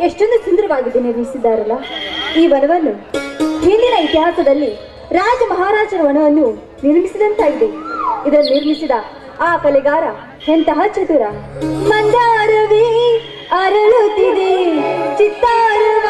ಎಷ್ಟೊಂದು ಸುಂದರವಾಗಿ ನಿರ್ಮಿಸಿದ್ದಾರಲ್ಲ ಈ ವನವನ್ನು. ಹಿಂದಿನ ಇತಿಹಾಸದಲ್ಲಿ ರಾಜ ಮಹಾರಾಜರ ವನವನ್ನು ನಿರ್ಮಿಸಿದಂತಾಗಿದೆ. ಇದನ್ನು ನಿರ್ಮಿಸಿದ ಆ ಕಲೆಗಾರ ಎಂತಹ ಚತುರ. ಮಂದಾರವೇ ಅರಳುತ್ತಿದೆ ಚಿತ್ತಾರವ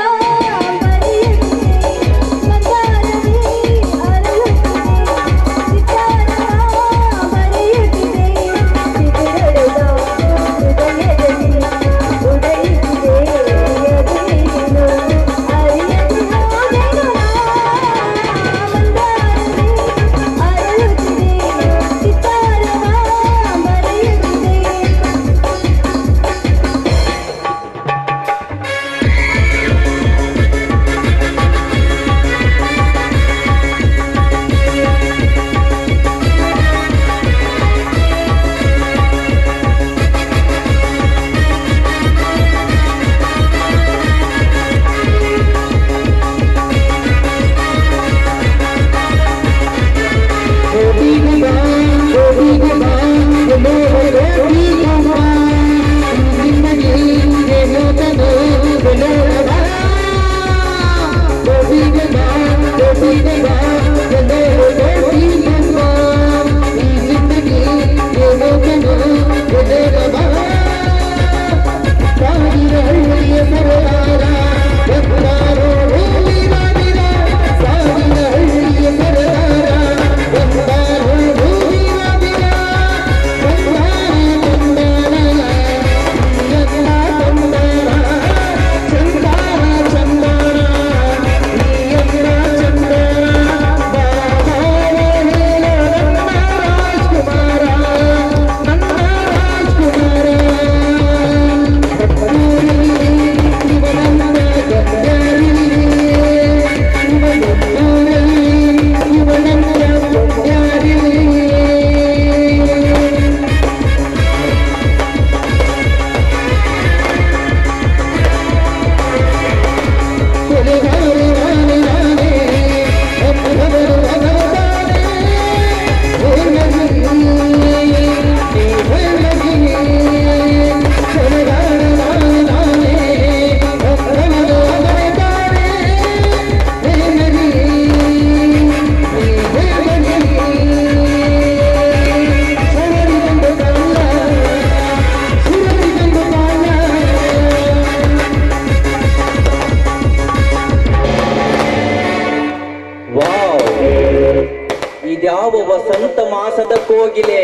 ವಸಂತ ಮಾಸದ ಕೋಗಿಲೆ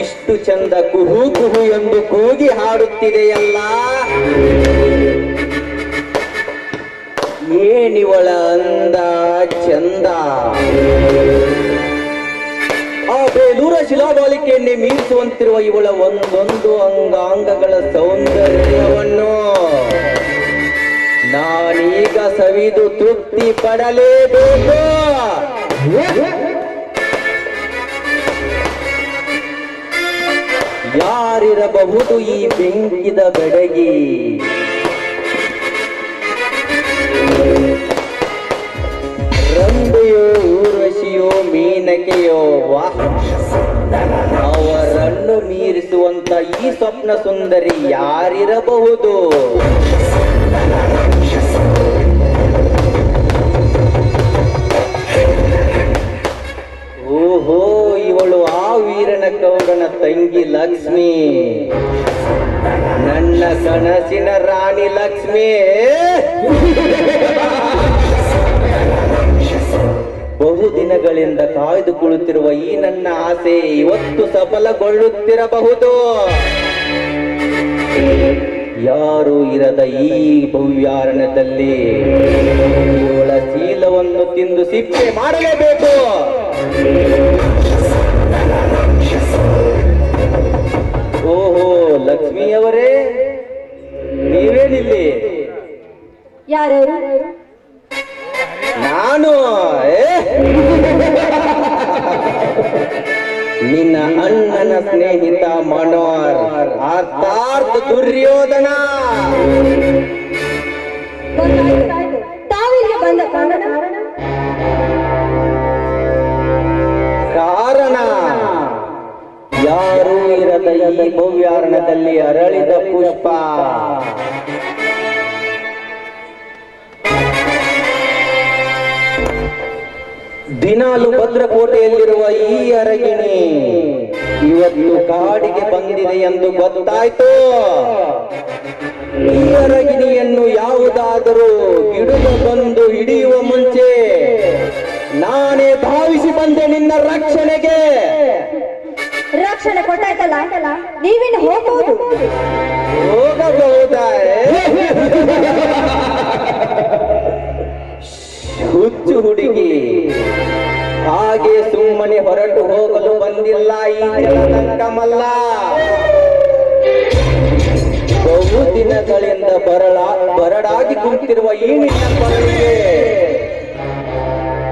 ಇಷ್ಟು ಚಂದ ಕುಹು ಕುಹು ಎಂದು ಕೂಗಿ ಹಾಡುತ್ತಿದೆಯಲ್ಲ. ಏನಿವಳ ಅಂದ ಚಂದ. ಆ ಬೇಲೂರ ಶಿಲಾಬಾಲಿಕೆಯನ್ನೇ ಮೀರಿಸುವಂತಿರುವ ಇವಳ ಒಂದೊಂದು ಅಂಗಾಂಗಗಳ ಸೌಂದರ್ಯವನ್ನು ನಾನೀಗ ಸವಿದು ತೃಪ್ತಿ ಪಡಲೇಬೇಕು. ಯಾರಿರಬಹುದು ಈ ಬೆಂಕಿದ ಬೆಡಗಿ? ರಂಬೆಯೋ, ಊರ್ವಶಿಯೋ, ಮೀನಕೆಯೋ? ವಾಹ್, ಅವರನ್ನು ಮೀರಿಸುವಂತ ಈ ಸ್ವಪ್ನ ಸುಂದರಿ ಯಾರಿರಬಹುದು? ಓಹೋ, ಇವಳು ಆ ವೀರನ ಕೌಡನ ತಂಗಿ ಲಕ್ಷ್ಮಿ, ನನ್ನ ಕನಸಿನ ರಾಣಿ ಲಕ್ಷ್ಮಿ. ಬಹುದಿನಗಳಿಂದ ಕಾಯ್ದುಕೊಳ್ಳುತ್ತಿರುವ ಈ ನನ್ನ ಆಸೆ ಇವತ್ತು ಸಫಲಗೊಳ್ಳುತ್ತಿರಬಹುದು. ಯಾರು ಇರದ ಈ ಭವ್ಯಾರಣ್ಯದಲ್ಲಿ ಇವಳ ಶೀಲವನ್ನು ತಿಂದು ಸಿಪ್ಪೆ ಮಾಡಲೇಬೇಕು. ಓಹೋ, ಲಕ್ಷ್ಮಿಯವರೇ, ನೀವೇನಿಲ್ಲಿ? ಯಾರು? ನಾನು ನಿನ್ನ ಅಣ್ಣನ ಸ್ನೇಹಿತ ಮನೋಹರ್, ಅರ್ಥಾತ್ ದುರ್ಯೋಧನ. ತಾವಿಲ್ಲಿ ಬಂದ ಕಾರಣ? ಯಾರೂ ಇರದ ಈ ಭವ್ಯಾರಣದಲ್ಲಿ ಅರಳಿದ ಪುಷ್ಪ ದಿನಾಲು ಭದ್ರಕೋಟೆಯಲ್ಲಿರುವ ಈ ಅರಗಿಣಿ ಇವತ್ತು ಕಾಡಿಗೆ ಬಂದಿದೆ ಎಂದು ಗೊತ್ತಾಯ್ತು. ಈ ಅರಗಿಣಿಯನ್ನು ಯಾವುದಾದರೂ ಗಿಡದ ಬಂದು ಹಿಡಿಯುವ ಮುಂಚೆ ನಾನೇ ಧಾವಿಸಿ ಬಂದೆ ನಿನ್ನ ರಕ್ಷಣೆಗೆ. ರಕ್ಷಣೆ ಕೊಟ್ಟಾಯ್ತಲ್ಲ, ನೀವಿನ್ನು ಹೋಗಬಹುದು. ಹೋಗಬಹುದಾ? ಹುಚ್ಚು ಹುಡುಗಿ, ಹಾಗೆ ಸುಮ್ಮನೆ ಹೊರಟು ಹೋಗಲು ಬಂದಿಲ್ಲ ಈ ಜಲದಂಕಮಲ್ಲ. ಬಹು ದಿನಗಳಿಂದ ಬರಡಾಗಿ ಕುಂತಿರುವ ಈ ನಿನ್ನ ಕೊರಳಿಗೆ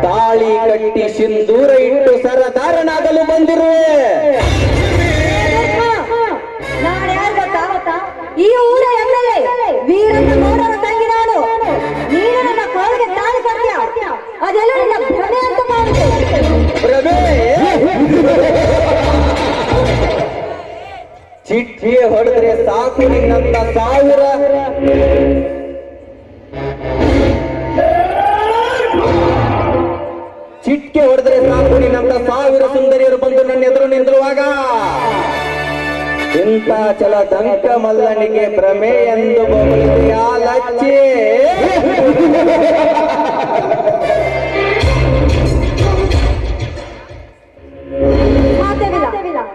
ತಾಳಿ ಕಟ್ಟಿ ಸಿಂಧೂರ ಇಟ್ಟು ಸರದಾರನಾಗಲು ಬಂದಿರುವೆ. ನಾನು ಯಾರು ಗೊತ್ತಾ? ಈ ಊರ ಎಮ್ಮೆಲೆ ವೀರಣ್ಣ ಗೌಡರ ತಂಗಿ ನಾನು. ನೀನು ನನ್ನ ಕಾಲಿಗೆ ತಾಳಿ ಕಟ್ಟ್ಯ, ಅದೆಲ್ಲ ನಿನ್ನ ಭ್ರಮೆ ಅಂತ ಮಾಡಿದೆ. ಭ್ರಮೆ? ಚಿಟ್ಟಿ ಹೊಡೆದ್ರೆ ಸಾಕು ನಿನ್ನಂತ ಸಾವಿರ ಚಿಟ್ಕೆ ಹೊಡೆದ್ರೆ ಸಾಕು ನಿನ್ನಂತ ಸಾವಿರ ಸುಂದರಿಯರು ಬಂದು ನನ್ನ ಎದುರು ನಿಂತಿರುವಾಗ ಇಂಥ ಚಲ ದಂಕ ಮಲ್ಲನಿಗೆ ಭ್ರಮೆ ಎಂದು ಬರುತ್ತೆಯಾ ಲಚ್ಚಿ?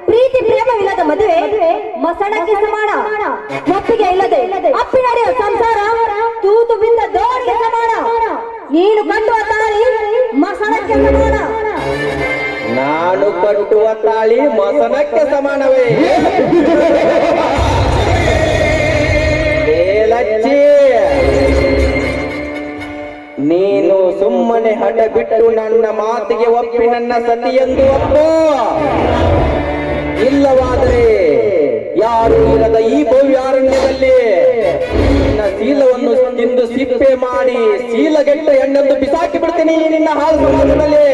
ಪ್ರೀತಿ ಪ್ರೇಮವಿಲ್ಲದ ಮದುವೆ ಮಸಣಕ್ಕೆ ಸಮಾನ. ಒಪ್ಪಿಗೆ ಇಲ್ಲದೆ ಅಪ್ಪಿ ನಡೆಯುವ ಸಂಸಾರ ತೂತು ಬಿದ್ದ ದೋಣಿಗೆ ಸಮಾನ. ನೀನು ಕಟ್ಟುವ ತಾಳಿ ಮಸಣಕ್ಕೆ ಸಮಾನ. ನಾನು ಕಟ್ಟುವ ತಾಳಿ ಮಸಣಕ್ಕೆ ಸಮಾನವೇ? ಲಚ್ಚಿ, ನೀನು ಸುಮ್ಮನೆ ಹಠ ಬಿಟ್ಟು ನನ್ನ ಮಾತಿಗೆ ಒಪ್ಪಿ ನನ್ನ ಸತಿಯೆಂದು ಒಪ್ಪು. ಇಲ್ಲವಾದರೆ ಯಾರು ಇರದ ಈ ಭವ್ಯಾರಣ್ಯದಲ್ಲಿ ನಿನ್ನ ಶೀಲವನ್ನು ತಿಂದು ಸಿಪ್ಪೆ ಮಾಡಿ ಶೀಲಗೆಟ್ಟ ಹೆಣ್ಣೆಂದು ಬಿಸಾಕಿ ಬಿಡ್ತೀನಿ ನಿನ್ನ ಹಾಳು ಸಮಾಜದಲ್ಲಿ.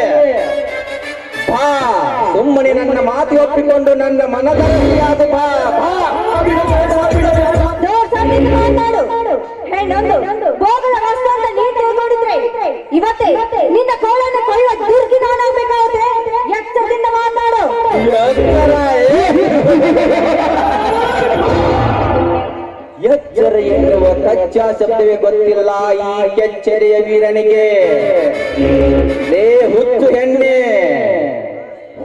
ಬಾ, ಸುಮ್ಮನೆ ನನ್ನ ಮಾತು ಒಪ್ಪಿಕೊಂಡು ನನ್ನ ಮನದಲ್ಲಿಯಾದ ಬಾ. ಹೆಣ್ಣೊಂದು ಭೋಗದ ವಸ್ತು ಅಂತ ನೀನು ತಿಳ್ಕೊಂಡಿದ್ರೆ ಇವತ್ತೇ ನಿನ್ನ ಕೋಳನ್ನು ಕೊಯ್ಯುವ ದುರ್ಗಿ ನಾನಾಗಬೇಕಾದ್ರೆ ಎಚ್ಚರದಿಂದ ಮಾತಾಡು. ಎಚ್ಚರ ಎನ್ನುವ ಕಚ್ಚಾ ಶಬ್ದವೇ ಗೊತ್ತಿಲ್ಲ ಈ ಕೆಚ್ಚೆರೆಯ ವೀರನಿಗೆ. ಲೇ ಹುಚ್ಚು ಹೆಣ್ಣೆ,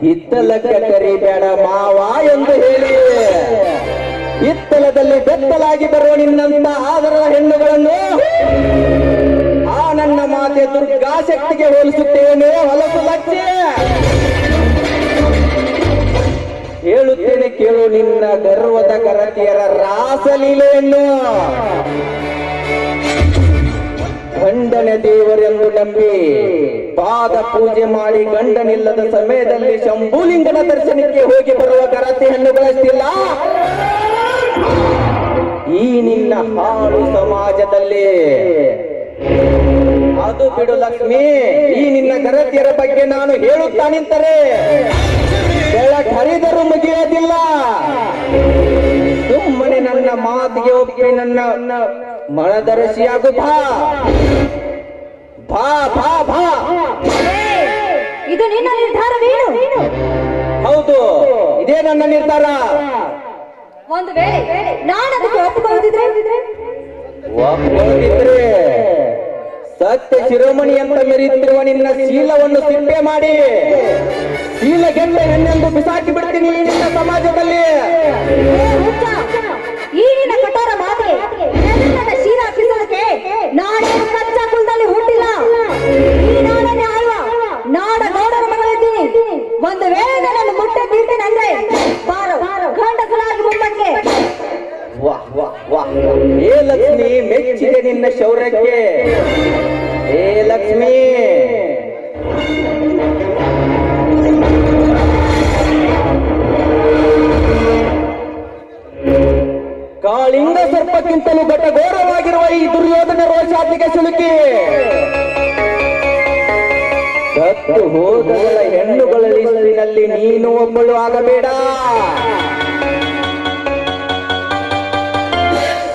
ಹಿತ್ತಲಕ್ಕ ಕರಿಬೇಡ ಮಾವ ಎಂದು ಹೇಳಿ ಹಿತ್ತಲದಲ್ಲಿ ಬೆತ್ತಲಾಗಿ ಬರುವ ನಿನ್ನಂತ ಆದರದ ಹೆಣ್ಣುಗಳನ್ನು ಆ ನನ್ನ ಮಾತೆ ದುರ್ಗಾಶಕ್ತಿಗೆ ಹೋಲಿಸುತ್ತೇನೆ. ಹೊಲಸು ಲಚ್ಚಿ, ಹೇಳುತ್ತೇನೆ ಕೇಳು ನಿನ್ನ ಗರ್ವದ ಗರತಿಯರ ರಾಸಲೀಲೆಯನ್ನು. ಗಂಡನ ದೇವರೆಂದು ನಂಬಿ ಪಾದ ಪೂಜೆ ಮಾಡಿ ಗಂಡನಿಲ್ಲದ ಸಮಯದಲ್ಲಿ ಶಂಭುಲಿಂಗನ ದರ್ಶನಕ್ಕೆ ಹೋಗಿ ಬರುವ ಗರತಿ ಹೆಣ್ಣುಗಳಷ್ಟಿಲ್ಲ ಈ ನಿನ್ನ ಹಾಳು ಸಮಾಜದಲ್ಲಿ. ಅದು ಬಿಡು ಲಕ್ಷ್ಮಿ, ಈ ನಿನ್ನ ಗರತಿಯರ ಬಗ್ಗೆ ನಾನು ಹೇಳುತ್ತಾ ನಿಂತರೆ ಬೆಳಕ್ ಹರಿದರೂ ಮುಗಿಯೋದಿಲ್ಲ. ಸುಮ್ಮನೆ ನನ್ನ ಮಾತಿಗೆ ಒಪ್ಪಿ ನನ್ನ ಮನದರ್ಶಿಯಾಗು. ಬಾ ಬಾ ಬಾ ಬಾ. ಇದು ನಿನ್ನ ನಿರ್ಧಾರವೇನು? ಹೌದು, ಇದೇ ನನ್ನ ನಿರ್ಧಾರ. ಒಂದು ವೇಳೆ ನಾನು ಅದಕ್ಕೆ ಒಪ್ಪಿಕೊಳ್ಳದಿದ್ರೆ ಸತ್ಯ ಶಿರೋಮಣಿ ಅಂತ ಮೆರೆಯುತ್ತಿರುವ ನಿನ್ನ ಶೀಲವನ್ನು ಸಿಪ್ಪೆ ಮಾಡಿ ಶೀಲಗೆಲ್ಲ ಹೆಣ್ಣೆಂದು ಬಿಸಾಕಿ ಬಿಡ್ತೀನಿ ನಿನ್ನ ಸಮಾಜದಲ್ಲಿ. ಈ ನಿನ್ನ ಕಠೋರ ಮಾತಿಗೆ ನನ್ನ ಶೀಲ ಕಿಸೋದಕ್ಕೆ ನಾನೇನು ಕಚ್ಚಾ ಕುಲದಲ್ಲಿ ಹುಟ್ಟಿಲ್ಲ. ಈ ನಾಡನ್ನೇ ಆಳುವ ನಾಡ ಗೌಡರ ಮಗಳಿದ್ದೀನಿ. ಒಂದು ವೇಳೆ ನನ್ನ ಮುಟ್ಟೆ ಬೀಳ್ತೇನೆ ಅಂದ್ರೆ ಬಾರೋ ಗಂಡಸಲಾಗಿ ಮುಂದಕ್ಕೆ. ವಾಹ್ ವಾಹ್ ವಾಹ್. ಏ ಲಕ್ಷ್ಮಿ, ಮೆಚ್ಚಿದೆ ನಿನ್ನ ಶೌರ್ಯಕ್ಕೆ. ಏ ಲಕ್ಷ್ಮಿ, ಕಾಳಿಂಗ ಸರ್ಪಕ್ಕಿಂತಲೂ ಘಟಘೋರವಾಗಿರುವ ಈ ದುರ್ಯೋಧನ ರೋಷಾತಿಗೆ ಸಿಲುಕಿ ಸತ್ತು ಹೋದಗಳ ಹೆಣ್ಣುಗಳ ಲಿಸ್ಟಿನಲ್ಲಿ ನೀನು ಒಬ್ಬಳು ಆಗಬೇಡ.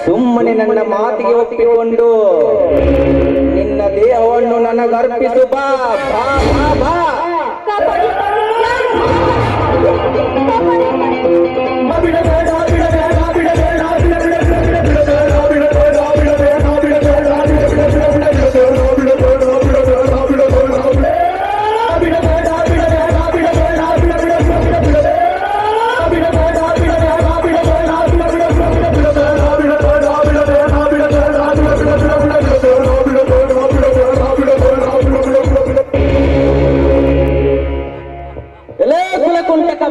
ಸುಮ್ಮನೆ ನನ್ನ ಮಾತಿಗೆ ಒಪ್ಪಿಕೊಂಡು ನಿನ್ನ ದೇಹವನ್ನು ನನಗರ್ಪಿಸು. ಬಾ ಬಾ ಬಾ ಬಾ. ಕಾಪಾಡಿ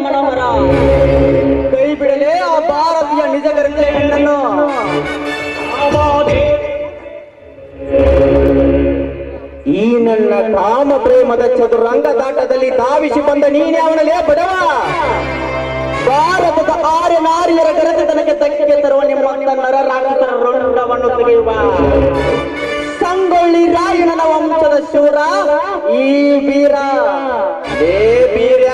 ಮನೋಹರ, ಕೈ ಬಿಡಲೇ ಆ ಭಾರತೀಯ ನಿಜಗರತೆ ಹೆಣ್ಣನ್ನು. ಈ ನನ್ನ ಕಾಮ ಪ್ರೇಮದ ಚದುರಂಗ ದಾಟದಲ್ಲಿ ಧಾವಿಸಿ ಬಂದ ನೀನೇ ಅವನಲ್ಲೇ ಬಡವ. ಭಾರತದ ಆರ್ಯ ನಾರಿಯರ ಗರತನಕ್ಕೆ ತಕ್ಕಿಗೆ ತರುವ ನಿಮ್ಮ ನರರಾಕ್ಷಸರ ರುಂಡವನ್ನು ತೆಗೆಯುವ ಸಂಗೊಳ್ಳಿ ರಾಯಣ್ಣನ ವಂಶದ ಶೂರ ಈ ವೀರ. ಲೇ ವೀರ್ಯ,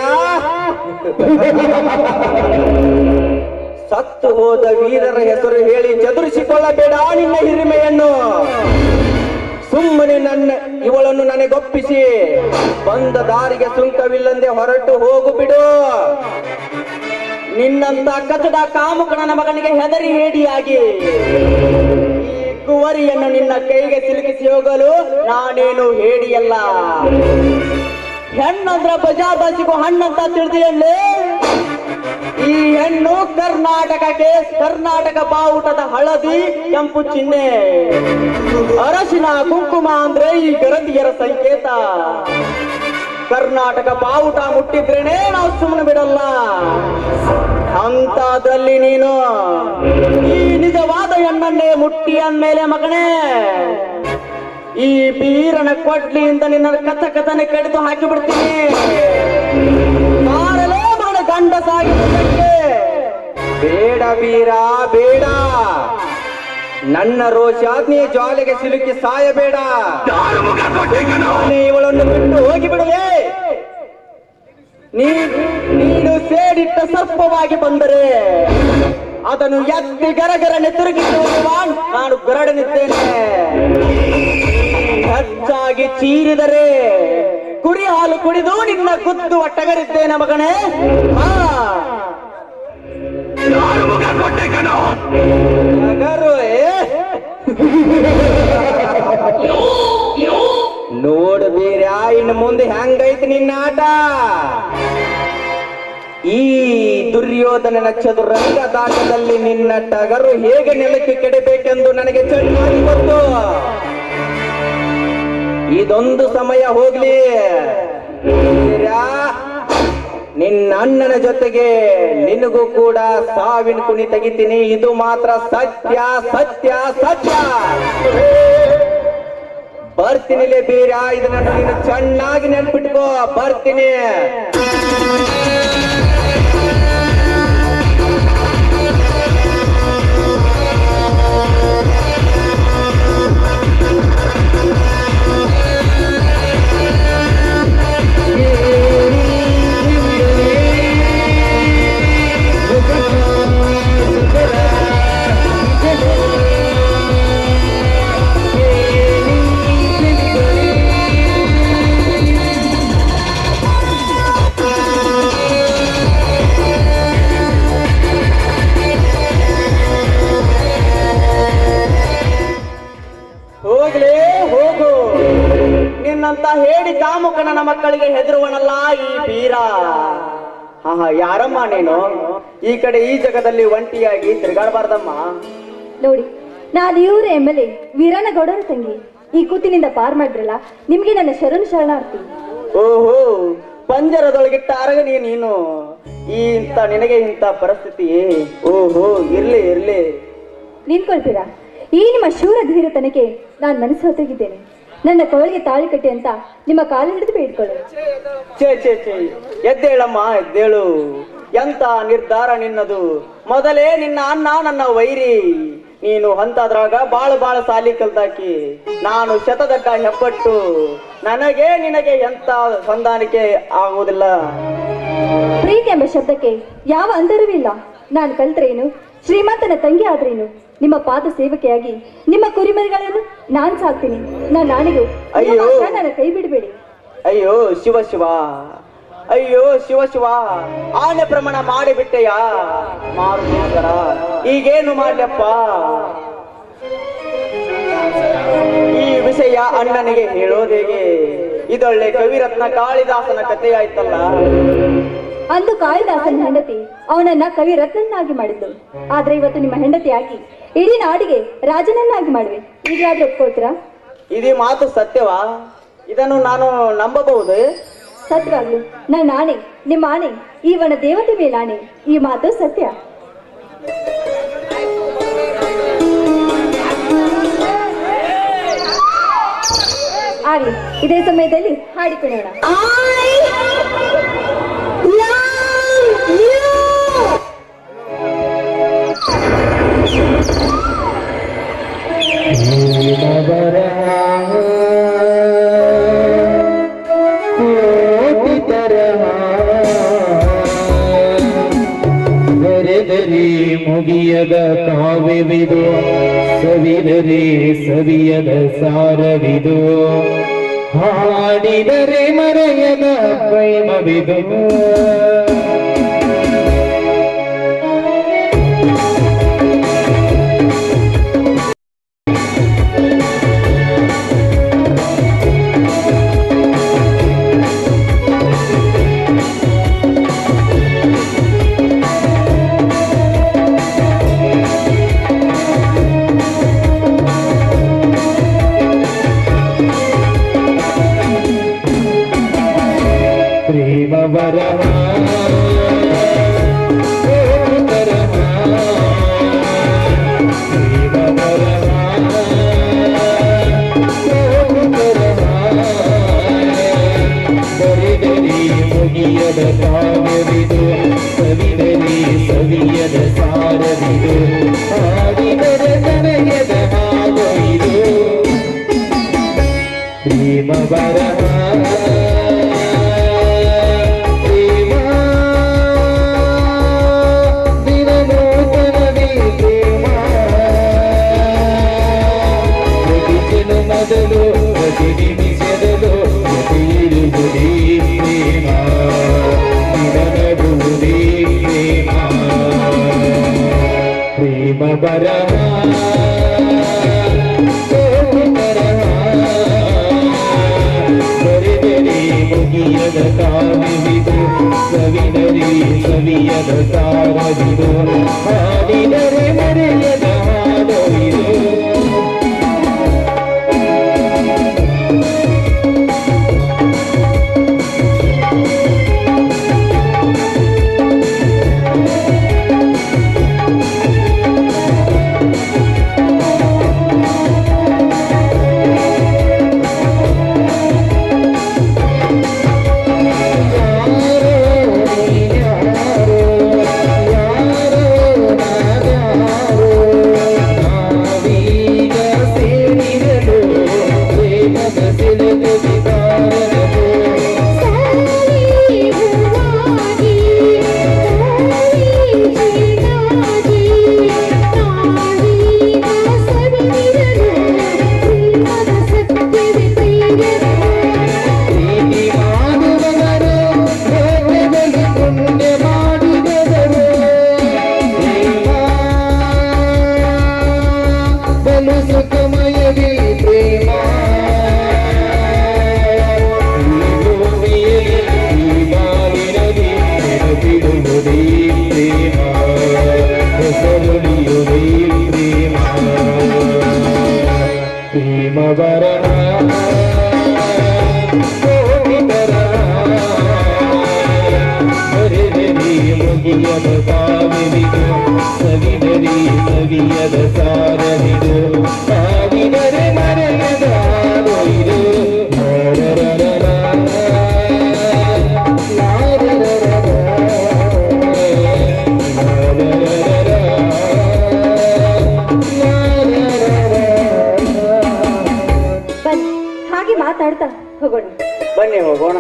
ಸತ್ತು ಹೋದ ವೀರರ ಹೆಸರು ಹೇಳಿ ಚದುರಿಸಿಕೊಳ್ಳಬೇಡ ನಿನ್ನ ಹಿರಿಮೆಯನ್ನು. ಸುಮ್ಮನೆ ಇವಳನ್ನು ನನಗೊಪ್ಪಿಸಿ ಬಂದ ದಾರಿಗೆ ಸುಂಕವಿಲ್ಲಂದೆ ಹೊರಟು ಹೋಗು ಬಿಡು. ನಿನ್ನಂತ ಕಚಡ ಕಾಮುಕನ ಮಗನಿಗೆ ಹೆದರಿ ಹೇಡಿಯಾಗಿ ಈ ಕುವರಿಯನ್ನು ನಿನ್ನ ಕೈಗೆ ಸಿಲುಕಿಸಿ ಹೋಗಲು ನಾನೇನು ಹೇಡಿಯಲ್ಲ. ಹೆಣ್ಣಂದ್ರ ಬಜಾಬಾಜಿಗೂ ಹಣ್ಣಂತ ತಿಳಿದಿಯಲ್ಲೇ. ಈ ಹೆಣ್ಣು ಕರ್ನಾಟಕ ಬಾವುಟದ ಹಳದಿ ಕೆಂಪು ಚಿಹ್ನೆ, ಅರಶಿನ ಕುಂಕುಮ ಅಂದ್ರೆ ಈ ಗರತಿಯರ ಸಂಕೇತ. ಕರ್ನಾಟಕ ಬಾವುಟ ಮುಟ್ಟಿದ್ರೇನೆ ನಾವು ಸುಮ್ಮನೆ ಬಿಡಲ್ಲ. ಅಂತದ್ರಲ್ಲಿ ನೀನು ಈ ನಿಜವಾದ ಹೆಣ್ಣನ್ನೇ ಮುಟ್ಟಿ ಅಂದ್ಮೇಲೆ ಮಗನೇ, ಈ ಬೀರನ ಕೊಡ್ಲಿಯಿಂದ ನಿನ್ನ ಕಥನೆ ಕಡಿದು ಹಾಕಿ ಬಿಡ್ತೀನಿ. ಮಾರಲೇ ಮಗನ ಗಂಡ ಸಾಗಿದ್ದಕ್ಕೆ ಬೇಡ ವೀರ ಬೇಡ. ನನ್ನ ರೋಷಾಗ್ನಿ ಜ್ವಾಲೆಗೆ ಸಿಲುಕಿ ಸಾಯಬೇಡ. ಇವಳನ್ನು ಬಿಟ್ಟು ಹೋಗಿಬಿಡಲೇ. ನೀನು ಸೇಡಿಟ್ಟ ಸರ್ಪವಾಗಿ ಬಂದರೆ ಅದನ್ನು ಎತ್ತಿ ಗರಗರನೆ ತಿರುಗಿಸಿ ನಾನು ಗರಡನಿದ್ದೇನೆ. ಹೆಚ್ಚಾಗಿ ಚೀರಿದರೆ ಕುರಿ ಹಾಲು ಕುಡಿದು ನಿನ್ನ ಗುದ್ದು ಒಟ್ಟಗರಿದ್ದೇನೆ ಮಗನೇ. ನೋಡು ಬೀರ, ಇನ್ನು ಮುಂದೆ ಹೆಂಗೈತಿ ನಿನ್ನ ಆಟ. ಈ ದುರ್ಯೋಧನನ ಚದುರಂಗ ದಾಟದಲ್ಲಿ ನಿನ್ನ ಟಗರು ಹೇಗೆ ನೆಲಕ್ಕೆ ಕೆಡಬೇಕೆಂದು ನನಗೆ ಚೆನ್ನಾಗಿ ಗೊತ್ತು. ಇದೊಂದು ಸಮಯ ಹೋಗ್ಲಿ. ನಿನ್ನ ಅಣ್ಣನ ಜೊತೆಗೆ ನಿನಗೂ ಕೂಡ ಸಾವಿನ ಕುಣಿ ತೆಗಿತೀನಿ. ಇದು ಮಾತ್ರ ಸತ್ಯ ಸತ್ಯ ಸತ್ಯ. ಬರ್ತೀನಿಲೇ ಬೀರ, ಇದನ್ನ ನೀನು ಚೆನ್ನಾಗಿ ನೆನ್ಪಿಟ್ಕೋ. ಬರ್ತೀನಿ. ನಿನ್ನಂತ ಹೇಳಿ ಕಾಮುಕನ ಮಕ್ಕಳಿಗೆ ಹೆದರುವನಲ್ಲ ಈ ಬೀರ. ಯಾರಮ್ಮ ನೀನು? ಈ ಕಡೆ ಈ ಜಗದಲ್ಲಿ ಒಂಟಿಯಾಗಿ ತಿರುಗಾಡಬಾರ್ದಮ್ಮ. ನೋಡಿ, ನಾನು ಇವ್ರ ಎಂಬಲೆ ವೀರನಗೌಡರ ತಂಗಿ. ಈ ಕೂತಿನಿಂದ ಪಾರ್ ಮಾಡಿದ್ರಲ್ಲ, ನಿಮ್ಗೆ ನನ್ನ ಶರಣಾರ್ಥಿ. ಓಹೋ, ಪಂಜರದೊಳಗಿಟ್ಟ ಅರಗನಿ ನೀನು. ನಿನಗೆ ಇಂಥ ಪರಿಸ್ಥಿತಿ. ಓಹೋ, ಇರ್ಲಿ ಇರ್ಲಿ. ನಿಂತ್ಕೊಳ್ತೀರಾ? ಈ ನಿಮ್ಮ ಶೂರ ಧೀರತನಕ್ಕೆ ನಾನು ಮನಸ್ಸು ಹೊತ್ತಿದ್ದೇನೆ. ನನ್ನ ಕೋಳಿಗೆ ತಾಳಿ ಕಟ್ಟಿ ಅಂತ ನಿಮ್ಮ ಕಾಲು ಹಿಡಿದು ಬೇಡ್ಕೊಳ್ಳು. ಛೇ, ಎದ್ದೇಳಮ್ಮ ಎದ್ದೇಳು. ಎಂತ ನಿರ್ಧಾರ ನಿನ್ನದು. ಮೊದಲೇ ನಿನ್ನ ಅಣ್ಣ ನನ್ನ ವೈರಿ. ನೀನು ಅಂತದ್ರಾಗ ಬಾಳ ಸಾಲಿ ಕಲ್ತಾಕಿ. ನಾನು ಶತದಡ್ಡ ಹೆಬ್ಬಟ್ಟು. ನನಗೆ ನಿನಗೆ ಎಂತ ಹೊಂದಾಣಿಕೆ ಆಗುವುದಿಲ್ಲ. ಪ್ರೀತಿ ಎಂಬ ಶಬ್ದಕ್ಕೆ ಯಾವ ಅಂತರವಿಲ್ಲ. ನಾನು ಕಲ್ತ್ರೇನು, ಶ್ರೀಮಂತನ ತಂಗಿ ಆದ್ರೇನು, ನಿಮ್ಮ ಪಾದ ಸೇವಕೆಯಾಗಿ ನಿಮ್ಮ ಕುರಿಮರಿಗಳನ್ನು ನಾನ್ ಸಾಕ್ತೀನಿ. ನಾನು ನಾಳೆಗೂ ನನ್ನ ಕೈ ಬಿಡಬೇಡಿ. ಅಯ್ಯೋ ಶಿವ ಶಿವ, ಅಯ್ಯೋ ಶಿವ ಶಿವ, ಆನೆ ಪ್ರಮಾಣ ಮಾಡಿಬಿಟ್ಟೆಯ ಮಾರುತರ, ಈಗೇನು ಮಾಡ್ಲಪ್ಪ? ಈ ವಿಷಯ ಅಣ್ಣನಿಗೆ ಹೇಳೋದೇಗೆ? ಇದೊಳ್ಳೆ ಕವಿರತ್ನ ಕಾಳಿದಾಸನ ಕಥೆಯಾಯ್ತಲ್ಲ. ಅಂದು ಕಾಳಿದಾಸನ ಹೆಂಡತಿ ಅವನನ್ನ ಕವಿ ರತ್ನನ್ನಾಗಿ ಮಾಡಿದ್ದು. ಆದ್ರೆ ಇವತ್ತು ನಿಮ್ಮ ಹೆಂಡತಿಯಾಗಿ ಇಡೀ ನಾಡಿಗೆ ರಾಜನನ್ನಾಗಿ ಮಾಡುವೆ. ಈಗಾದ್ರೂ ಒಪ್ಕೊಳ್ತೀರಾ? ಇದೇ ಮಾತು ಸತ್ಯವಾ? ಇದನ್ನು ನಾನು ನಂಬಬಹುದೇ? ಸತ್ಯವಾಗ್ಲು ನನ್ನ ಆಣೆ, ನಿಮ್ಮ ಆಣೆ, ಈ ವನ ದೇವತೆ ಮೇಲಾಣೆ, ಈ ಮಾತು ಸತ್ಯ. ಆಗ್ಲಿ, ಇದೇ ಸಮಯದಲ್ಲಿ ಹಾಡಿಕೊಳ್ಳೋಣ. ಮುಗಿಯದ ಕಾವ್ಯವಿದು, ಸವಿದರೆ ಸವಿಯದ ಸಾರವಿದು, ಹಾಡಿದರೆ ಮರೆಯದ ಪ್ರೇಮವಿದು. ಮುಗಿಯದ ಕಾವ್ಯವಿದು, ಸವಿದರೆ ಸವಿಯದ ಸಾರವಿದು, ಹಾಡಿದರೆ ನನಗೆದ ಹಾಡು ಇದು. ಪ್ರೇಮ ಬರಹ ಪ್ರೇಮ ದಿನನೂತನವೇ ಪ್ರೇಮ, ಪ್ರತಿ ಜನ್ಮದಲ್ಲೂ ಪ್ರತಿ ನಿಮಿಷದಲ್ಲೂ ಜೊತೆಯಿರುವುದೇ ಪ್ರೇಮ, ದಿನನಡುವುದೇ ಪ್ರೇಮ. ಪ್ರೇಮ ಬರಹ ಮುಗಿಯದ ಕಾವ್ಯವಿದು, ಸವಿದರೆ ಸವಿಯದ ಸಾರವಿದು, ಹಾಡಿದರೆ ಮರೆಯದ ಹಾಡವಿದು. ಮುಗಿಯದ ಕಾವ್ಯವಿದು, ಸವಿದರೆ ಸವಿಯದ ಸಾರವಿದು, ಹಾಡಿದರೆ ಮರೆಯದ ಹಾಡು ಇದು. ಹಾಗೆ ಮಾತಾಡ್ತಾ ಹೋಗೋಣ. ಬನ್ನಿ ಹೋಗೋಣ.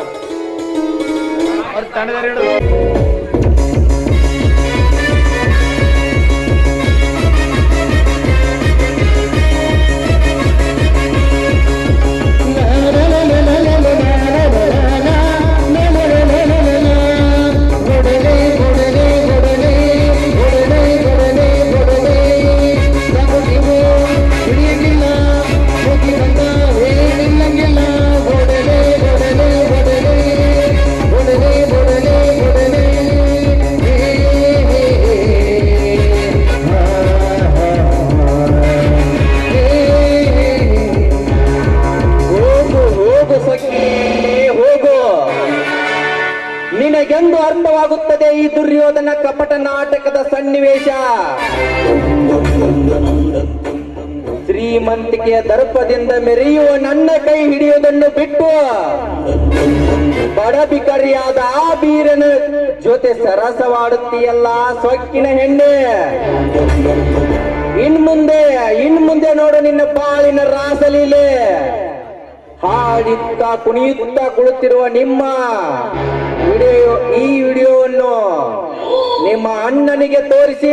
ಅರ್ಥವಾಗುತ್ತದೆ ಈ ದುರ್ಯೋಧನ ಕಪಟ ನಾಟಕದ ಸನ್ನಿವೇಶ. ಶ್ರೀಮಂತಿಕೆಯ ದರ್ಪದಿಂದ ಮೆರೆಯುವ ನನ್ನ ಕೈ ಹಿಡಿಯುವುದನ್ನು ಬಿಟ್ಟು ಬಡ ಬಿಕರಿಯಾದ ಆ ಬೀರನ ಜೊತೆ ಸರಸವಾಡುತ್ತೀಯಲ್ಲ ಸೊಕ್ಕಿನ ಹೆಣ್ಣೆ. ಇನ್ಮುಂದೆ ನೋಡು ನಿನ್ನ ಬಾಳಿನ ರಾಸಲೀಲೆ. ಹಾಡಿತ್ತ ಕುಣಿಯುತ್ತಾ ಕುಳಿತಿರುವ ನಿಮ್ಮ ಈ ವಿಡಿಯೋವನ್ನು ನಿಮ್ಮ ಅಣ್ಣನಿಗೆ ತೋರಿಸಿ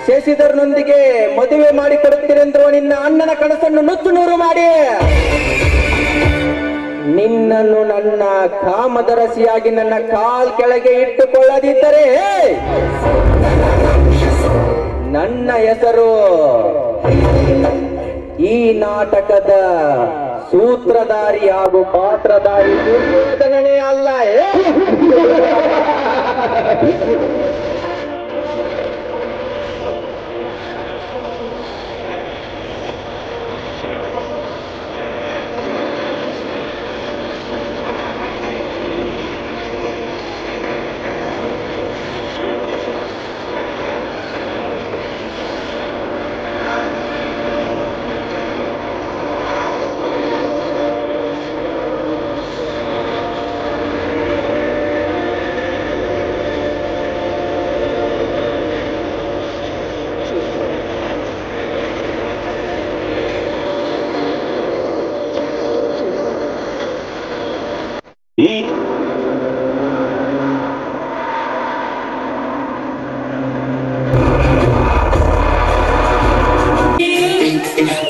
ಶಶಿಧರ್ನೊಂದಿಗೆ ಮದುವೆ ಮಾಡಿಕೊಡುತ್ತೀರೆಂದು ನಿನ್ನ ಅಣ್ಣನ ಕನಸನ್ನು ನುಚ್ಚು ನೂರು ಮಾಡಿ ನಿನ್ನನ್ನು ನನ್ನ ಕಾಮದರಸಿಯಾಗಿ ನನ್ನ ಕಾಲ್ ಕೆಳಗೆ ಇಟ್ಟುಕೊಳ್ಳದಿದ್ದರೆ ನನ್ನ ಹೆಸರು ಈ ನಾಟಕದ ಸೂತ್ರಧಾರಿ ಹಾಗೂ ಪಾತ್ರಧಾರಿ ದುರ್ಯೋಧನನೇ ಅಲ್ಲ.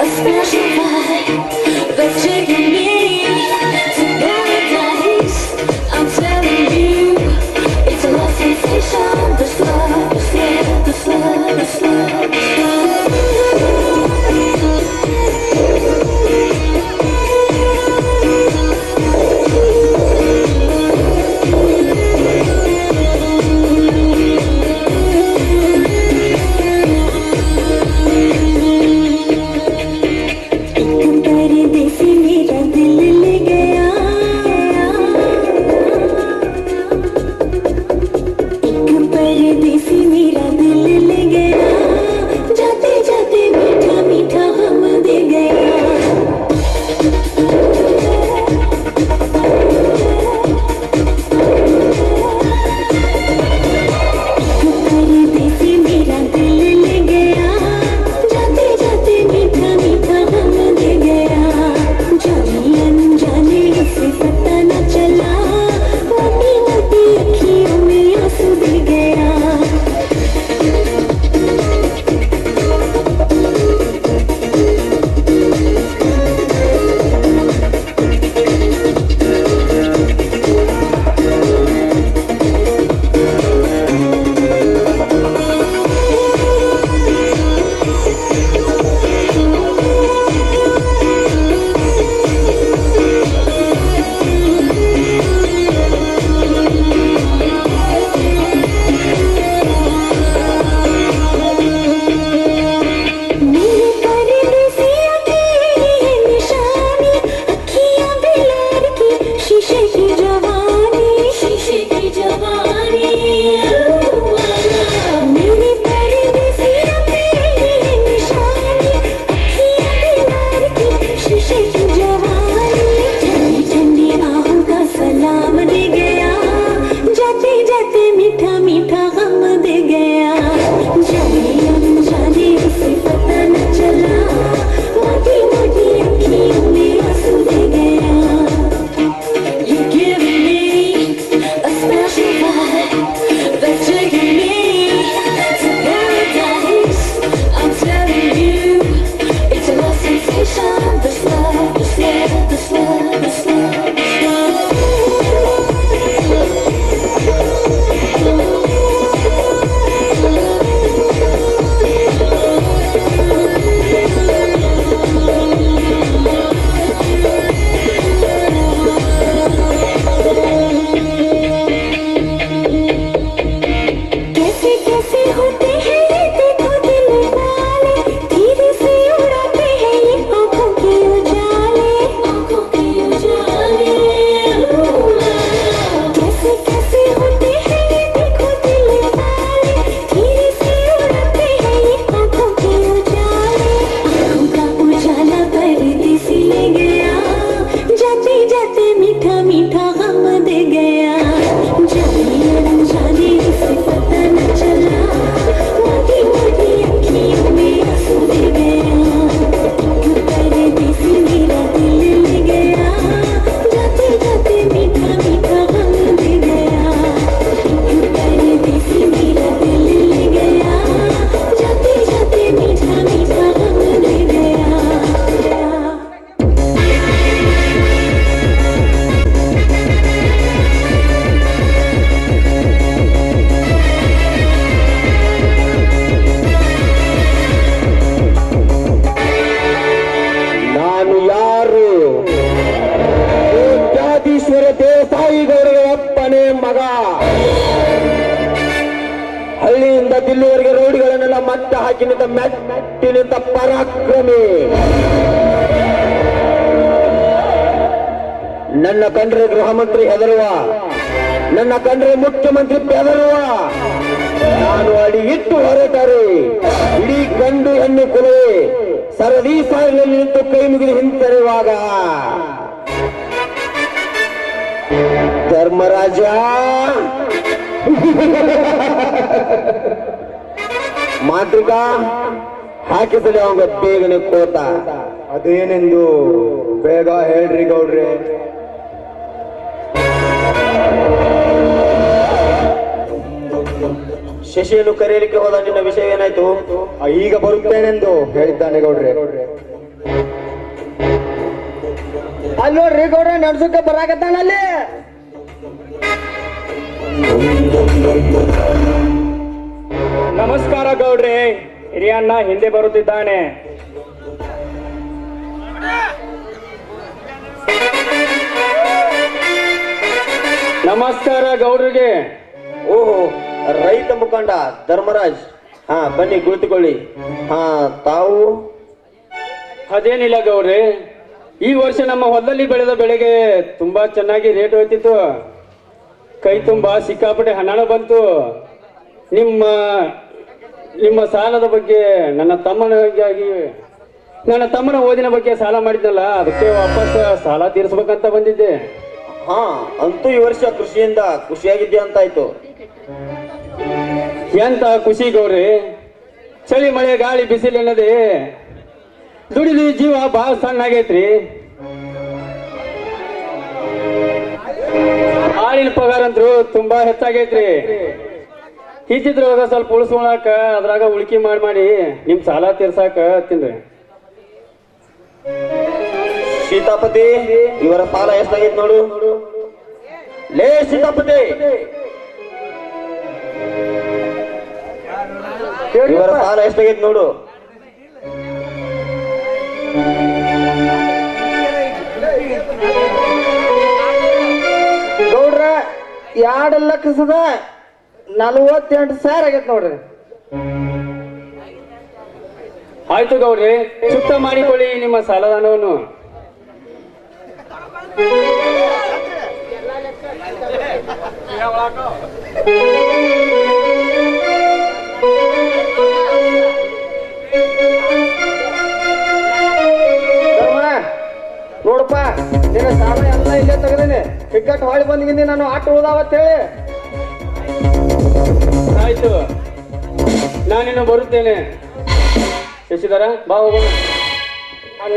A special vibe that's taking me to paradise. I'm telling you, it's a love sensation. This love, this love, this love, this love, this love. ಪರಾಕ್ರಮಿ. ನನ್ನ ಕಂಡ್ರೆ ಗೃಹ ಮಂತ್ರಿ ಹೆದರುವ, ನನ್ನ ಕಂಡ್ರೆ ಮುಖ್ಯಮಂತ್ರಿ ಬೆದರುವ. ನಾನು ಅಡಿ ಇಟ್ಟು ಹೊರಟರೆ ಇಡೀ ಗಂಡು ಹೆಣ್ಣು ಕುಲವೇ ಸರದಿ ಸಾಲಿನಲ್ಲಿ ನಿಂತು ಕೈ ಮುಗಿದು ಹಿಂತರುವಾಗ ಧರ್ಮರಾಜ ಮಾತೃಕ ಹಾಕಿಸಲಿ ಅವಂಗ ಬೇಗನೆ ಕೋತ. ಅದೇನೆಂದು ಬೇಗ ಹೇಳ್ರಿ ಗೌಡ್ರೆ. ಶಶಿಯನ್ನು ಕರೆಯಲಿಕ್ಕೆ ಹೋದ ನಿನ್ನ ವಿಷಯ ಏನಾಯ್ತು? ಈಗ ಬರುತ್ತೇನೆಂದು ಹೇಳಿದ್ದಾನೆ ಗೌಡ್ರೆ. ಅಲ್ಲಿ ನೋಡ್ರಿ ಗೌಡ್ರೆ, ನಡ್ಸಕ್ಕೆ ಬರಾಕತ್ತಾನಲ್ಲಿ. ನಮಸ್ಕಾರ ಗೌಡ್ರೆ. ಹಿರಿಯಣ್ಣ ಹಿಂದೆ ಬರುತ್ತಿದ್ದಾನೆ. ನಮಸ್ಕಾರ ಗೌಡ್ರಿಗೆ. ಓಹೋ, ರೈತ ಮುಖಂಡ ಧರ್ಮರಾಜ್. ಹಾ, ಬನ್ನಿ ಕುಳಿತುಕೊಳ್ಳಿ. ಹಾ, ತಾವು? ಅದೇನಿಲ್ಲ ಗೌಡ್ರೆ, ಈ ವರ್ಷ ನಮ್ಮ ಹೊಲದಲ್ಲಿ ಬೆಳೆದ ಬೆಳೆಗೆ ತುಂಬಾ ಚೆನ್ನಾಗಿ ರೇಟ್ ಹೋಯ್ತಿತ್ತು. ಕೈ ತುಂಬಾ ಸಿಕ್ಕಾಪಟ್ಟೆ ಹಣ ಬಂತು. ನಿಮ್ಮ ಸಾಲದ ಬಗ್ಗೆ ನನ್ನ ತಮ್ಮನ ಓದಿನ ಬಗ್ಗೆ ಸಾಲ ಮಾಡಿದ್ನಲ್ಲ, ಅದಕ್ಕೆ ವಾಪಸ್ ಸಾಲ ತೀರಿಸ್ಬೇಕಂತ ಬಂದಿದ್ದೆ. ಹಾ, ಅಂತೂ ಈ ವರ್ಷ ಕೃಷಿಯಿಂದ ಖುಷಿಯಾಗಿದ್ಯಾ ಅಂತಾಯ್ತು. ಎಂತ ಖುಷಿ ಗೌಡ್ರಿ. ಚಳಿ ಮಳೆ ಗಾಳಿ ಬಿಸಿಲು ಎನ್ನದೆ ದುಡಿದು ಜೀವ ಬಹಳ ಸಣ್ಣ ಆಗೈತ್ರಿ. ಆಳಿನ ಪಗಾರ ಅಂತೂ ತುಂಬಾ ಹೆಚ್ಚಾಗೈತ್ರಿ. ಇದ್ದಿದ್ರೊಳಗ ಸ್ವಲ್ಪ ಉಳಿಸ್ಕೊಳಕ ಅದ್ರಾಗ ಉಳಿಕೆ ಮಾಡಿ ನಿಮ್ ಸಾಲ ತೀರ್ಸಾಕ ತಿಂದ್ರಿ. ಸೀತಾಪತಿ, ಇವರ ಸಾಲ ಎಷ್ಟಾಗೈತೆ ನೋಡು. ಲೇ ಸೀತಾಪತಿ, ಇವರ ಸಾಲ ಎಷ್ಟಾಗೈತೆ ನೋಡು. ಗೌಡ್ರ 2,48,000 ಆಗೈತೆ ನೋಡ್ರಿ. ಆಯ್ತು ಗೌಡ್ರಿ, ಚುಕ್ತ ಮಾಡಿಕೊಳ್ಳಿ ನಿಮ್ಮ ಸಾಲದ ಹಣವನ್ನು. ನೋಡಪ್ಪ, ನಿನ್ನ ಸಾಲ ಎಲ್ಲ ಇಲ್ಲೇ ತೆಗೆದೇನೆ. ಟಿಕೆಟ್ ಹೊಳಿ ಬಂದಿದ್ದೀನಿ, ನಾನು ಆಟ ಉಳ್ದಾವತ್ತೇಳಿ. ಆಯ್ತು, ನಾನಿನ್ನು ಬರುತ್ತೇನೆ. ಶಶಿಧರ, ಬಾ ಹೋಗೋಣ.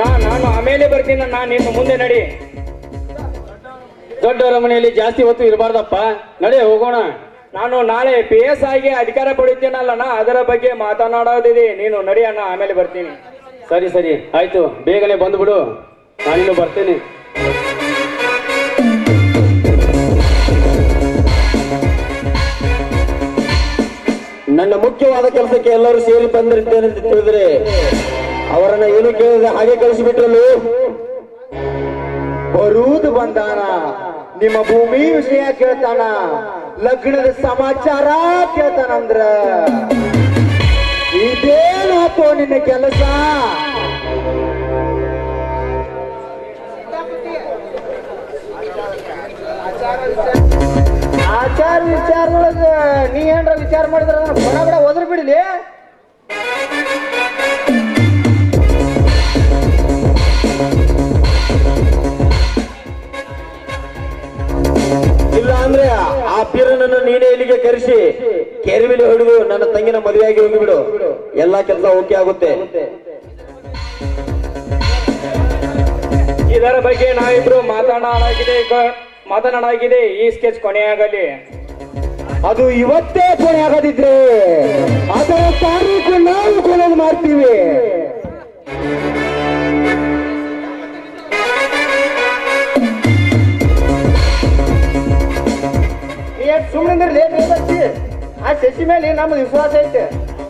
ನಾನು ಆಮೇಲೆ ಬರ್ತೀನಿ. ನೀನು ಮುಂದೆ ನಡಿ. ದೊಡ್ಡವರ ಮನೆಯಲ್ಲಿ ಜಾಸ್ತಿ ಹೊತ್ತು ಇರಬಾರ್ದಪ್ಪ. ನಡೆ ಹೋಗೋಣ. ನಾನು ನಾಳೆ PS ಆಗಿ ಅಧಿಕಾರ ಪಡಿತೀನಲ್ಲ, ಅದರ ಬಗ್ಗೆ ಮಾತನಾಡೋದಿದೆ. ನೀನು ನಡಿ ಅಣ್ಣ, ಆಮೇಲೆ ಬರ್ತೀನಿ. ಸರಿ ಸರಿ, ಆಯ್ತು, ಬೇಗನೆ ಬಂದ್ಬಿಡು. ನಾನಿನ್ನು ಬರ್ತೇನೆ. ನನ್ನ ಮುಖ್ಯವಾದ ಕೆಲಸಕ್ಕೆ ಎಲ್ಲರೂ ಸೇರಿ ಬಂದಿರ್ತೇನೆ ಅಂತ ತಿಳಿದ್ರೆ ಅವರನ್ನ ಏನು ಕೇಳಿದ್ರೆ ಹಾಗೆ ಕಳಿಸಿಬಿಟ್ರಲು. ಬರುವುದು ಬಂದಾನ, ನಿಮ್ಮ ಭೂಮಿ ವಿಷಯ ಕೇಳ್ತಾನ, ಲಗ್ನದ ಸಮಾಚಾರ ಕೇಳ್ತಾನಂದ್ರ ಇದೇನಾತೋ ನಿನ್ನ ಕೆಲಸ? ಆಚಾರ ವಿಚಾರದೊಳಗ ನೀ ಏನ್ರ ವಿಚಾರ ಮಾಡಿದ್ರ ಬಡ ಬಡ ಒದ್ರ ಬಿಡಲಿ. ಇಲ್ಲ ಅಂದ್ರೆ ಆ ಪೀರನನ್ನು ನೀನೇ ಇಲ್ಲಿಗೆ ಕರೆಸಿ ಕೆರೆವಿಲಿ ಹೊಡೆದು ನನ್ನ ತಂಗಿನ ಮದುವೆಯಾಗಿ ಹೋಗಿಬಿಡು. ಎಲ್ಲಾ ಕೆಲಸ ಓಕೆ ಆಗುತ್ತೆ. ಇದರ ಬಗ್ಗೆ ನಾವಿಬ್ರು ಮಾತನಾಡಾಗಿದೆ. ಈ ಸ್ಕೆಚ್ ಕೊನೆಯಾಗಲಿ. ಅದು ಇವತ್ತೇ ಕೊನೆ ಆಗದಿದ್ರೆ ಅದರ ತಾರೀಕು ನಾವು ಕೊನೆದು ಮಾಡ್ತೀವಿ. ಸುಮ್ಮನೆ ಲೇಟ್ ಬರ್ತಿ. ಆ ಶಶಿ ಮೇಲೆ ನಮ್ದು ವಿಶ್ವಾಸ ಐತೆ.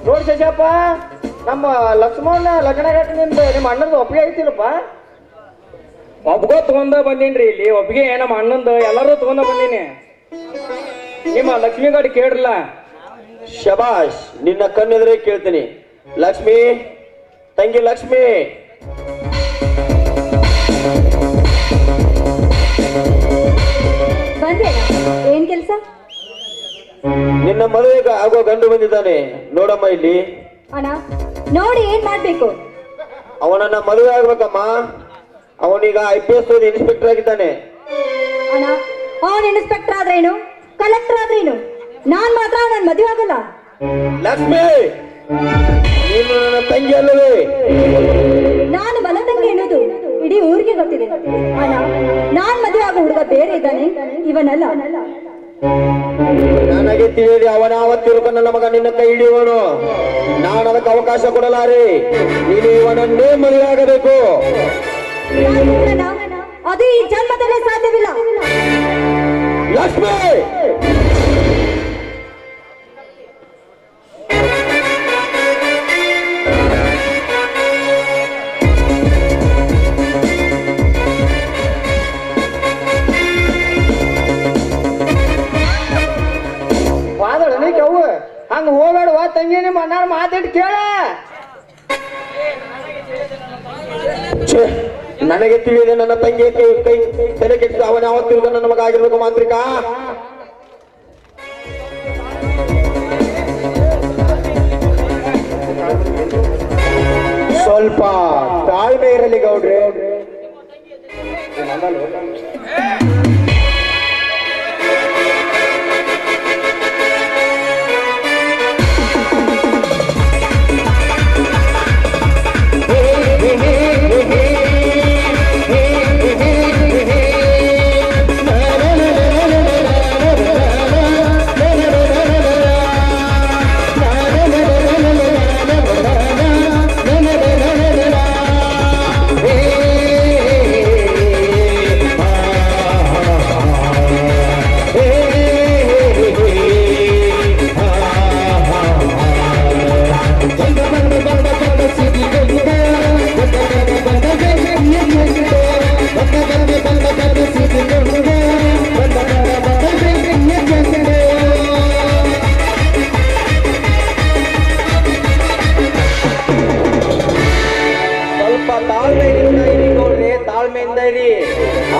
ನೋಡಿ ಶಶಿಯಪ್ಪ, ನಮ್ಮ ಲಕ್ಷ್ಮಣ ಲಗ್ನ ಗಟ್ಟಿನಿಂದ ನಿಮ್ಮ ಅಣ್ಣಂದು ಒಪ್ಪಿಗೆ ಐತಿಲ್ಲಪ್ಪ. ಒಬ್ಗೋ ತಗೊಂಡ ಬಂದೀನ್ರಿ. ಇಲ್ಲಿ ಒಬ್ಬಿಗೆ ನಮ್ಮ ಅಣ್ಣಂದು ಎಲ್ಲರೂ ತಗೊಂಡ ಬಂದೀನಿ. ನಿಮ್ಮ ಲಕ್ಷ್ಮಿ ಗಾಡಿ ಕೇಳ್ರಲ್ಲ. ಶಬಾಷ್, ನಿನ್ನ ಕಣ್ಣೆದ್ರೆ ಕೇಳ್ತೀನಿ. ಲಕ್ಷ್ಮಿ, ತಂಗಿ ಲಕ್ಷ್ಮಿ. ಬಂದೆ. ಏನ್ ಕೆಲ್ಸ? ನಿನ್ನ ಮದುವೆಗೆ ಆಗೋ ಗಂಡು ಬಂದಿದ್ದಾನೆ ನೋಡಮ್ಮ ಇಲ್ಲಿ. ಅಣ್ಣ ನೋಡಿ ಏನ್ ಮಾಡ್ಬೇಕು? ಅವನನ್ನ ಮದುವೆ ಆಗ್ಬೇಕಮ್ಮ. ಅವನೀಗ IPS ಇನ್ಸ್ಪೆಕ್ಟರ್ ಆಗಿದ್ದಾನೆ. ಅಣ್ಣ ಅವನ್ ಇನ್ಸ್ಪೆಕ್ಟರ್ ಆದ್ರೇನು, ಕಲೆಕ್ಟರ್ ಆದ್ರೇನು, ನಾನ್ ಮಾತ್ರ ಅವನನ್ನ ಮದುವೆ ಆಗಲ್ಲ. ಲಕ್ಷ್ಮಿ, ನೀನು ನನ್ನ ತಂಗಿ ಅಲ್ಲವೇ? ನಾನು ಬಲ ತಂಗಿ ಎನ್ನುವುದು ಇಡೀ ಊರಿಗೆ ಗೊತ್ತಿದೆ. ಅಣ್ಣ ನಾನ್ ಮದುವೆ ಆಗೋ ಹುಡುಗ ಬೇರೆ ಇದ್ದಾನೆ, ಇವನಲ್ಲ. ನನಗೆ ತಿಳಿದಿ ಅವನ ಆವತ್ತಿರುಕ ನನ್ನ ಮಗ ನಿನ್ನ ಕೈ ಹಿಡಿಯುವನು. ನಾನು ಅದಕ್ಕೆ ಅವಕಾಶ ಕೊಡಲಾರೆ. ನೀನು ಇವನನ್ನೇ ಮದುವೆ ಆಗಬೇಕು. ಅದು ಈ ಜನ್ಮದಲ್ಲೇ ಸಾಧ್ಯವಿಲ್ಲ. ಲಕ್ಷ್ಮಿ, ಹಂಗ ಹೋಗ್ಬೇಡುವ ತಂಗಿ, ನಿಮ್ಮ ಅಣ್ಣಾರ ಮಾತಾಡಿ ಕೇಳ. ನನಗೆ ತಿಳಿದಿದೆ ನನ್ನ ತಂಗಿ ಕೈ ಕೈ ತಲೆ ಕೆಟ್ಟಿದ ಅವನ ಯಾವತ್ತಿರುಗ ನನ್ನ ಮಗ ಆಗಿರ್ಬೇಕು ಮಾಂತ್ರಿಕ. ಸ್ವಲ್ಪ ತಾಳ್ಮೆ ಇರಲಿ ಗೌಡ್ರೆ.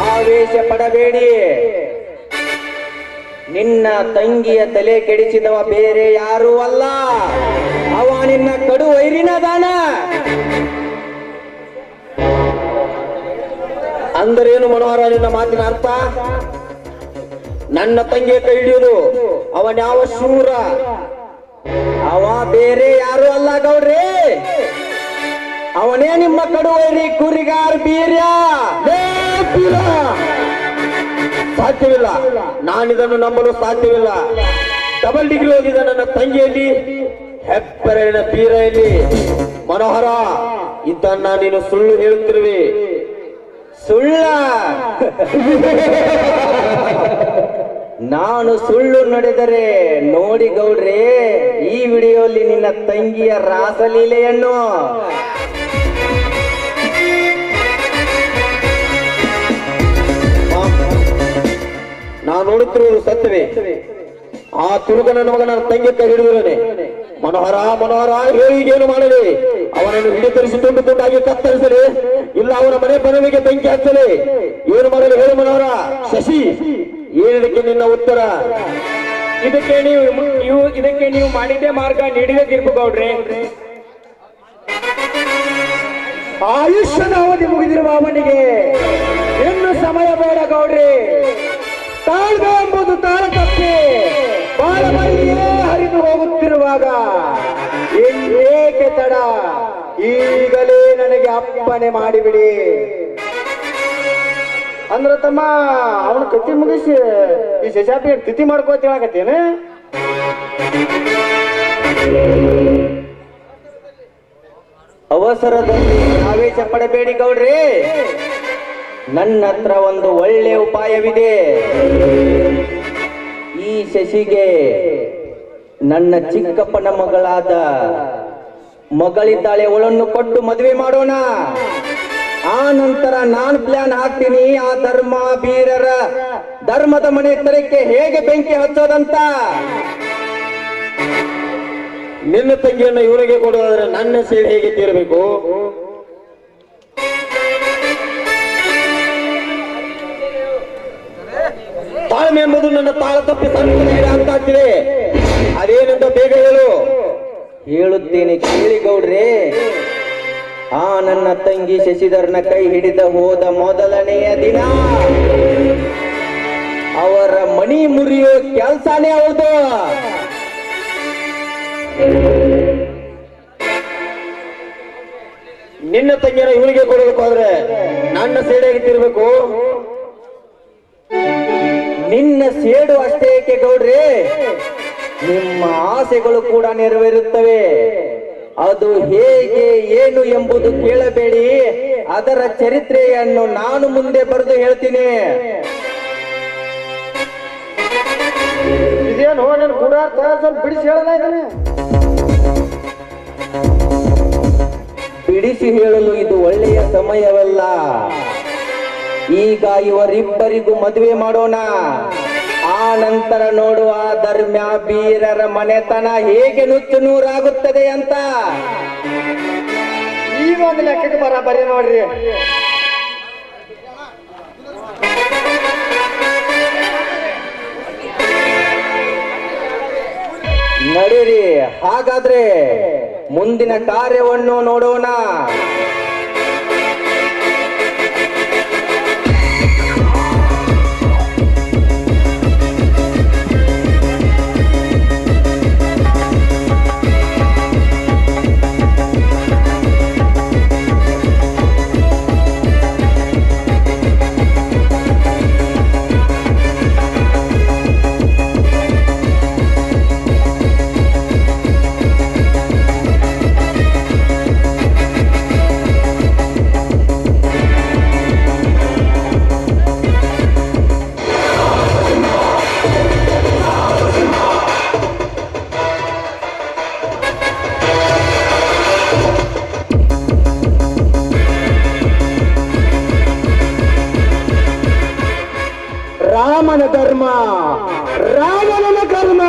ಆವೇಶ ಪಡಬೇಡಿ. ನಿನ್ನ ತಂಗಿಯ ತಲೆ ಕೆಡಿಸಿದವ ಬೇರೆ ಯಾರೂ ಅಲ್ಲ, ಅವ ನಿನ್ನ ಕಡು ವೈರಿನದಾನ. ಅಂದರೇನು ಮನೋಹರ ನಿನ್ನ ಮಾತಿನ ಅರ್ಥ? ನನ್ನ ತಂಗಿಯ ಕೈ ಹಿಡಿಯುವುದು ಅವನ್ಯಾವ ಶೂರ? ಅವ ಬೇರೆ ಯಾರು ಅಲ್ಲ ಗೌಡ್ರೆ, ಅವನೇ ನಿಮ್ಮ ಕಡು ವೈರಿ ಕುರಿಗಾರ್ ಬೀರ್ಯ. ಸಾಧ್ಯವಿಲ್ಲ, ನಾನಿದನ್ನು ನಂಬಲು ಸಾಧ್ಯವಿಲ್ಲ. ಡಬಲ್ ಡಿಗ್ರಿ ಓದಿದ ನನ್ನ ತಂಗಿಯಲ್ಲಿ ಹೆಬ್ಬೆರಳಿನ ಬೀರೆಯಲ್ಲಿ ಮನೋಹರ ಇದನ್ನ ನೀನು ಸುಳ್ಳು ಹೇಳುತ್ತಿರುವೆ. ಸುಳ್ಳ? ನಾನು ಸುಳ್ಳು ನಡೆದರೆ ನೋಡಿ ಗೌಡ್ರೆ ಈ ವಿಡಿಯೋಲಿ ನಿನ್ನ ತಂಗಿಯ ರಾಸಲೀಲೆಯನ್ನು. ನಾನು ನೋಡುತ್ತಿರುವುದು ಸತ್ಯವೇ? ಆ ತುರುಕ ನನ್ನ ಮಗ ನನ್ನ ತಂಗಿ ಕೈ ಹಿಡಿದಿರುವನೆ. ಮನೋಹರ ಮನೋಹರ ಹೇಗೇನು ಮಾಡಲಿ? ಅವನನ್ನು ಹಿಡಿತರಿಸಿ ತುಂಡು ತುಂಡಾಗಿ ಕತ್ತರಿಸಲಿ, ಇಲ್ಲ ಅವನ ಮನೆ ಬನವಿಗೆ ಬೆಂಕಿ ಹಚ್ಚಲಿ. ಏನು ಮಾಡಲಿ ಹೇಳು ಮನೋಹರ? ಶಶಿ, ಏನಕ್ಕೆ ನಿನ್ನ ಉತ್ತರ? ಇದಕ್ಕೆ ನೀವು ಮಾಡಿದ್ದೇ ಮಾರ್ಗ ನೀಡಿದೆ ತೀರ್ಪು ಗೌಡ್ರೆ. ಆಯುಷ್ಯದ ಅವಧಿ ಮುಗಿದಿರುವ ಅವನಿಗೆ ಇನ್ನು ಸಮಯ ಬೇಡ ಗೌಡ್ರಿ. ತಾಳ್ಮೆ ಎಂಬುದು ತಾಳ ತಪ್ಪಿ ಬಾಳಮಲ್ಲಿಯೇ ಹರಿದು ಹೋಗುತ್ತಿರುವಾಗ ಇನ್ನೇಕೆ ತಡ? ಈಗಲೇ ನನಗೆ ಅಪ್ಪಣೆ ಮಾಡಿಬಿಡಿ. ಅಂದ್ರ ತಮ್ಮ ಅವನ ಕತ್ತಿ ಮುಗಿಸಿ ಈ ಶಶಾಪಿ ತಿಥಿ ಮಾಡ್ಕೋತ ಹೇಳಕತ್ತೇನೆ. ಅವಸರದಲ್ಲಿ ಆವೇಶ ಪಡಬೇಡಿ ಗೌಡ್ರಿ, ನನ್ನ ಹತ್ರ ಒಂದು ಒಳ್ಳೆ ಉಪಾಯವಿದೆ. ಈ ಶಶಿಗೆ ನನ್ನ ಚಿಕ್ಕಪ್ಪನ ಮಗಳಾದ ಮಗಳಿದ್ದಾಳೆ, ಅವಳನ್ನು ಕೊಟ್ಟು ಮದುವೆ ಮಾಡೋಣ. ಆ ನಂತರ ನಾನು ಪ್ಲಾನ್ ಹಾಕ್ತೀನಿ, ಆ ಧರ್ಮ ಬೀರರ ಧರ್ಮದ ಮನೆ ತರಕ್ಕೆ ಹೇಗೆ ಬೆಂಕಿ ಹಚ್ಚೋದಂತ. ನಿನ್ನ ತಂಗಿಯನ್ನು ಇವನಿಗೆ ಕೊಡುವುದಾದ್ರೆ ನನ್ನ ಸೇವೆ ಹೇಗೆ ತೀರಬೇಕು? ತಾಳ್ಮೆ ಎಂಬುದು ನನ್ನ ತಾಳ ತಪ್ಪಿ ಆಗ್ತಾಗ್ತಿದೆ. ಅದೇನೆಂದು ಬೇಗ ಹೇಳು. ಹೇಳುತ್ತೇನೆ ಕೇಳಿ ಗೌಡ್ರೆ. ಆ ನನ್ನ ತಂಗಿ ಶಶಿಧರನ ಕೈ ಹಿಡಿದ ಹೋದ ಮೊದಲನೆಯ ದಿನ ಅವರ ಮಣಿ ಮುರಿಯೋ ಕೆಲ್ಸಾನೇ ಹೌದು. ನಿನ್ನ ತಂಗಿಯನ್ನ ಇವನಿಗೆ ಕೊಡಬೇಕಾದ್ರೆ ನನ್ನ ಸೇಡೆ ಹೇಗಿರ್ಬೇಕು? ನಿನ್ನ ಸೇಡು ಅಷ್ಟೇ ಏಕೆ ಗೌಡ್ರೆ, ನಿಮ್ಮ ಆಸೆಗಳು ಕೂಡ ನೆರವೇರುತ್ತವೆ. ಅದು ಹೇಗೆ ಏನು ಎಂಬುದು ಕೇಳಬೇಡಿ, ಅದರ ಚರಿತ್ರೆಯನ್ನು ನಾನು ಮುಂದೆ ಬರೆದು ಹೇಳ್ತೀನಿ. ಇದೇನು ನನ್ನ ಕೂಡ ಸ್ವಲ್ಪ ಬಿಡಿಸಿ ಹೇಳಲಾಯ್ತಾನೆ. ಬಿಡಿಸಿ ಹೇಳಲು ಇದು ಒಳ್ಳೆಯ ಸಮಯವಲ್ಲ. ಈಗ ಇವರಿಬ್ಬರಿಗೂ ಮದುವೆ ಮಾಡೋಣ. ಆ ನಂತರ ನೋಡುವ ಧರ್ಮ ಬೀರರ ಮನೆತನ ಹೇಗೆ ನುಚ್ಚು ನೂರಾಗುತ್ತದೆ ಅಂತ. ಈಗ ಒಂದು ಲೆಕ್ಕಕ್ಕೆ ಬರೀ ನೋಡ್ರಿ. ನಡೀರಿ, ಹಾಗಾದ್ರೆ ಮುಂದಿನ ಕಾರ್ಯವನ್ನು ನೋಡೋಣ. ರಾಮನ ಧರ್ಮ, ರಾವಣನ ಕರ್ಮ.